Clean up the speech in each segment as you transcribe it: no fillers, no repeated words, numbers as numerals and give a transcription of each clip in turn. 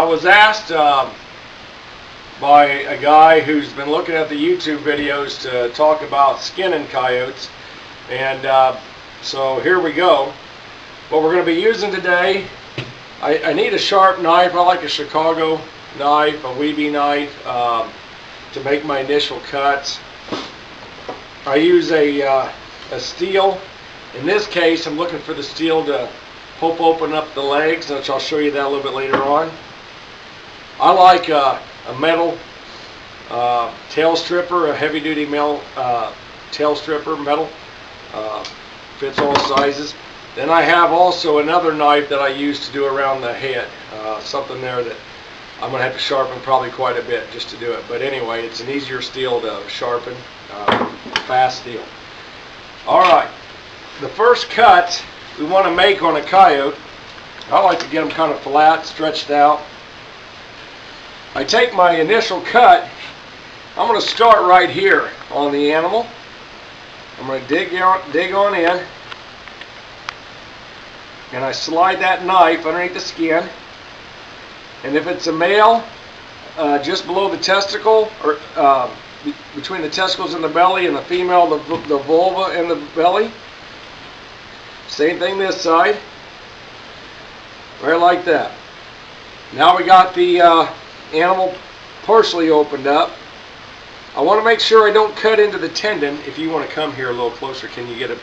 I was asked by a guy who's been looking at the YouTube videos to talk about skinning coyotes, and so here we go. What we're going to be using today, I need a sharp knife. I like a Chicago knife, a Weeby knife, to make my initial cuts. I use a steel. In this case, I'm looking for the steel to help open up the legs, which I'll show you that a little bit later on. I like a metal tail stripper, a heavy-duty metal tail stripper, metal. Fits all sizes. Then I have also another knife that I use to do around the head. Something there that I'm going to have to sharpen probably quite a bit just to do it. But anyway, it's an easier steel to sharpen, fast steel. Alright, the first cut we want to make on a coyote, I like to get them kind of flat, stretched out. I take my initial cut. I'm going to start right here on the animal. I'm going to dig on in, and I slide that knife underneath the skin. And if it's a male, just below the testicle, or between the testicles and the belly, and the female, the vulva and the belly. Same thing this side, right like that. Now we got the animal partially opened up. I want to make sure I don't cut into the tendon. If you want to come here a little closer, can you get a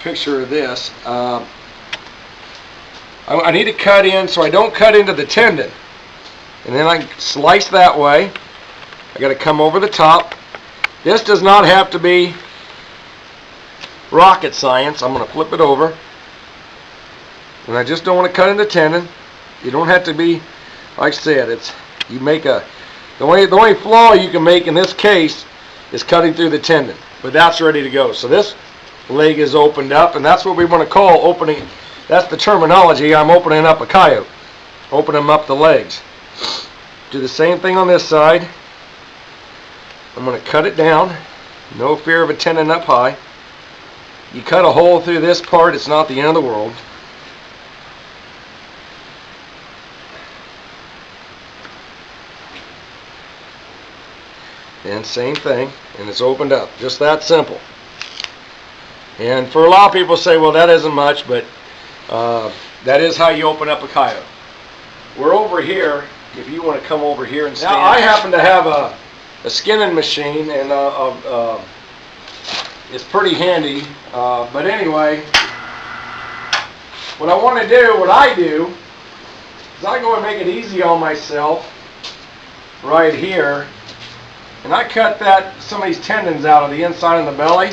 picture of this? I need to cut in so I don't cut into the tendon. And then I slice that way. I got to come over the top. This does not have to be rocket science. I'm going to flip it over. And I just don't want to cut into the tendon. You don't have to be, like I said, you make the only flaw you can make in this case is cutting through the tendon. But that's ready to go. So this leg is opened up, and that's what we want to call opening. That's the terminology. I'm opening up a coyote. Opening up the legs. Do the same thing on this side. I'm going to cut it down. No fear of a tendon up high. You cut a hole through this part, it's not the end of the world. And same thing, and it's opened up. Just that simple. And for a lot of people say, well, that isn't much, but that is how you open up a coyote. We're over here, if you want to come over here and stand. Now, I happen to have a skinning machine, and it's pretty handy. But anyway, what I do, is I go and make it easy on myself right here. And I cut some of these tendons out of the inside of the belly.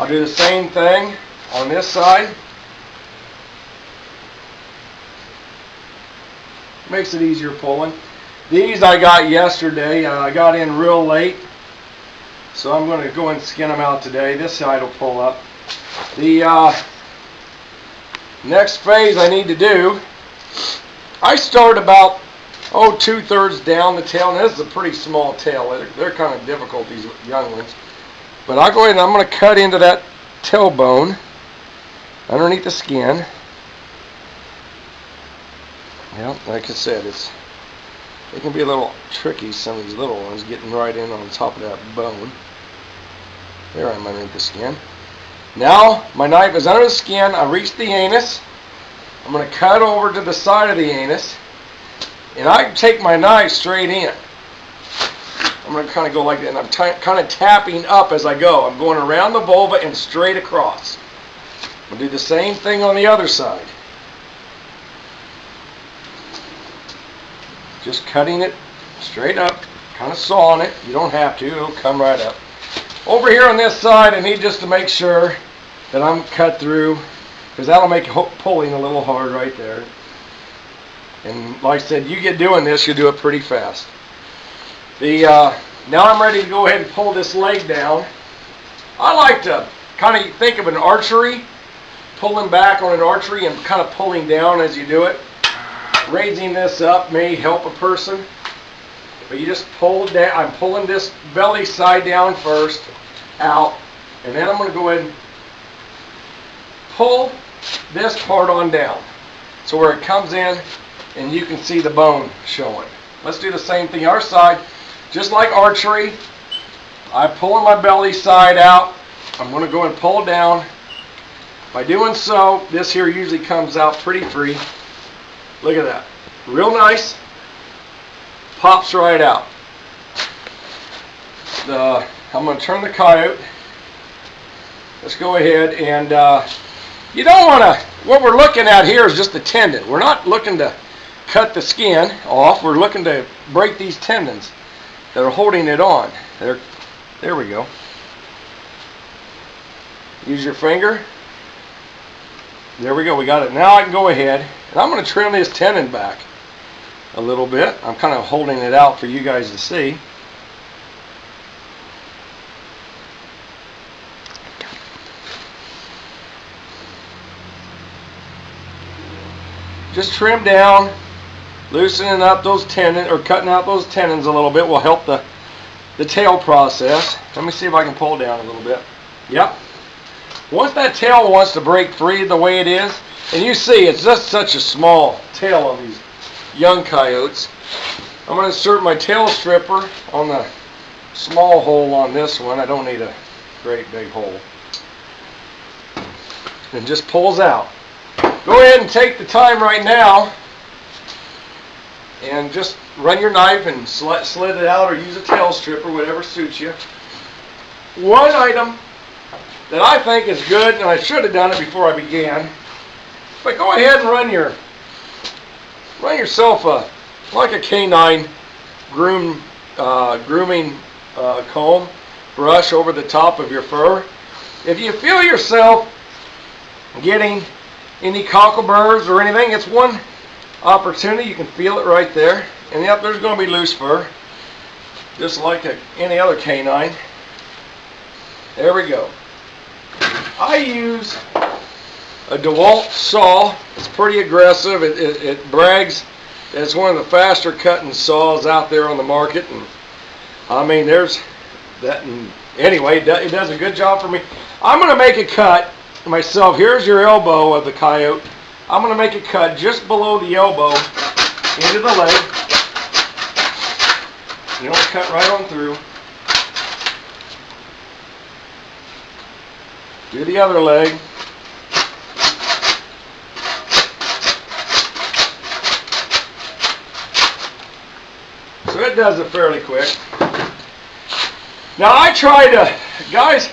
I'll do the same thing on this side. Makes it easier pulling. These I got yesterday. I got in real late. So I'm going to go and skin them out today. This side will pull up. The next phase I need to do, I start about 2/3 down the tail. Now this is a pretty small tail. They're kind of difficult, these young ones. But I'll go ahead and I'm going to cut into that tailbone underneath the skin. Yeah, like I said, it can be a little tricky, some of these little ones, getting right in on top of that bone. There I'm underneath the skin. Now my knife is under the skin. I reach the anus. I'm going to cut over to the side of the anus. And I take my knife straight in. I'm going to kind of go like that, and I'm kind of tapping up as I go. I'm going around the vulva and straight across. I'll do the same thing on the other side. Just cutting it straight up, kind of sawing it. You don't have to, it'll come right up. Over here on this side, I need just to make sure that I'm cut through, because that'll make pulling a little hard right there. And like I said, you get doing this, you do it pretty fast. Now I'm ready to go ahead and pull this leg down. I like to kind of think of an archery, pulling back on an archery and kind of pulling down as you do it. Raising this up may help a person, but you just pull down. I'm pulling this belly side down first, out, and then I'm going to go ahead and pull this part on down. So where it comes in, and you can see the bone showing. Let's do the same thing our side. Just like archery, I'm pulling my belly side out. I'm going to go and pull down. By doing so, this here usually comes out pretty free. Look at that. Real nice. Pops right out. I'm going to turn the coyote. Let's go ahead and you don't want to, what we're looking at here is just the tendon. We're not looking to cut the skin off. We're looking to break these tendons that are holding it on. There we go. Use your finger. There we go. We got it. Now I can go ahead and I'm going to trim this tendon back a little bit. I'm kind of holding it out for you guys to see. Just trim down, loosening up those tendons, or cutting out those tendons a little bit will help the tail process. Let me see if I can pull down a little bit. Yep. Once that tail wants to break free the way it is, and you see it's just such a small tail on these young coyotes, I'm going to insert my tail stripper on the small hole on this one. I don't need a great big hole. And just pulls out. Go ahead and take the time right now and just run your knife and slid it out, or use a tail stripper, whatever suits you. One item that I think is good, and I should have done it before I began, but go ahead and run yourself like a canine grooming comb brush over the top of your fur. If you feel yourself getting any cockleburrs or anything, it's one opportunity. You can feel it right there, and yep, there's going to be loose fur, just like any other canine. There we go. I use a DeWalt saw. It's pretty aggressive. It brags that it's one of the faster cutting saws out there on the market, and I mean, there's that. And anyway, it does a good job for me. I'm going to make a cut myself. Here's your elbow of the coyote. I'm going to make a cut just below the elbow into the leg. You don't cut right on through. Do the other leg. So it does it fairly quick. Now I try to, guys,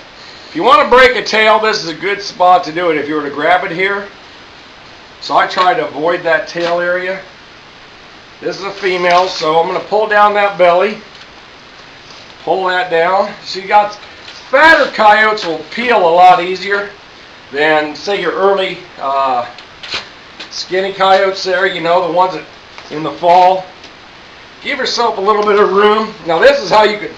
if you want to break a tail, this is a good spot to do it if you were to grab it here. So I try to avoid that tail area. This is a female, so I'm going to pull down that belly. Pull that down. So you got fatter coyotes will peel a lot easier than, say, your early skinny coyotes there, you know, the ones that in the fall. Give yourself a little bit of room. Now this is how you can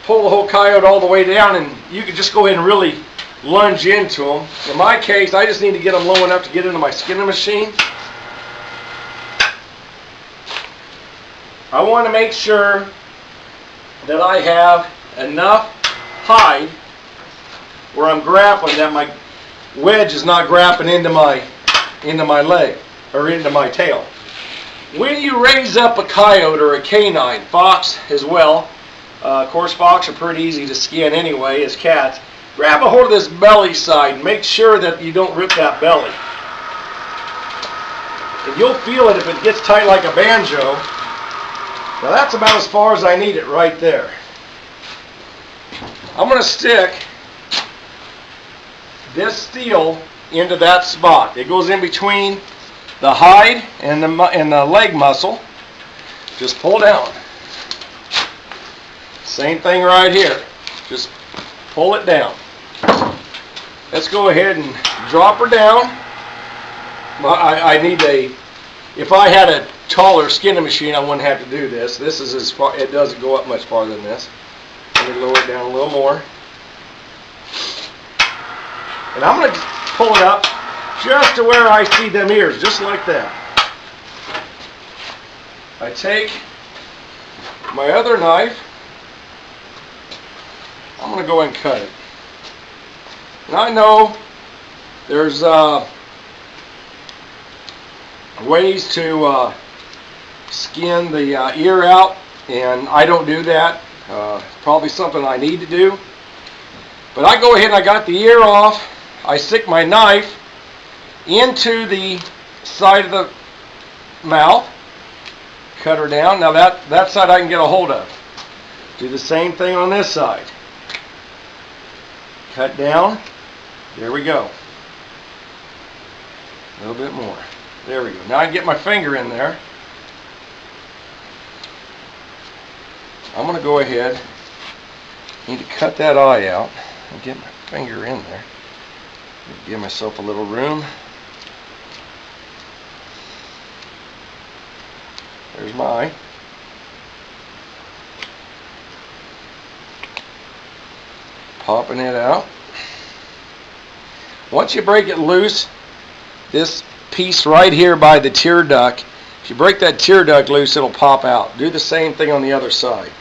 pull the whole coyote all the way down, and you can just go ahead and really lunge into them. In my case, I just need to get them low enough to get into my skinning machine. I want to make sure that I have enough hide where I'm grappling, that my wedge is not grappling into my leg or into my tail. When you raise up a coyote or a canine, fox as well, of course fox are pretty easy to skin anyway as cats, grab a hold of this belly side and make sure that you don't rip that belly. And you'll feel it if it gets tight like a banjo. Now that's about as far as I need it right there. I'm going to stick this steel into that spot. It goes in between the hide and the leg muscle. Just pull down. Same thing right here. Just pull it down. Let's go ahead and drop her down. I need if I had a taller skinning machine, I wouldn't have to do this. This is as far, it doesn't go up much farther than this. Let me lower it down a little more. And I'm going to pull it up just to where I see them ears, just like that. I take my other knife. I'm going to go and cut it. And I know there's ways to skin the ear out, and I don't do that. Probably something I need to do. But I go ahead and I got the ear off. I stick my knife into the side of the mouth, cut her down. Now that side I can get a hold of. Do the same thing on this side. Cut down. There we go. A little bit more. There we go. Now I can get my finger in there. I'm going to go ahead. Need to cut that eye out and get my finger in there. Give myself a little room. There's my eye. Popping it out. Once you break it loose, this piece right here by the tear duct, if you break that tear duct loose, it'll pop out. Do the same thing on the other side.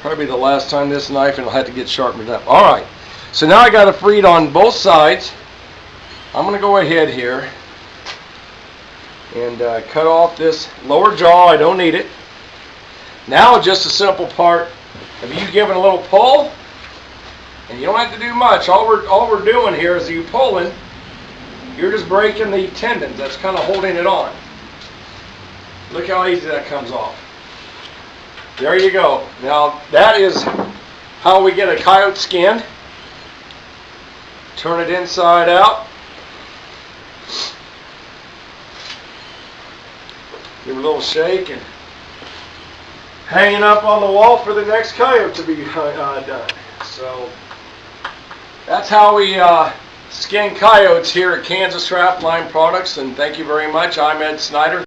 Probably the last time this knife, and it'll have to get sharpened up. Alright, so now I got it freed on both sides. I'm going to go ahead here and cut off this lower jaw. I don't need it. Now just a simple part of you giving a little pull, and you don't have to do much. All we're doing here is you pulling, you're just breaking the tendons that's kind of holding it on. Look how easy that comes off. There you go. Now that is how we get a coyote skinned. Turn it inside out. Give it a little shake and hanging up on the wall for the next coyote to be done. So that's how we skin coyotes here at Kansas Trapline Products, and thank you very much. I'm Ed Schneider.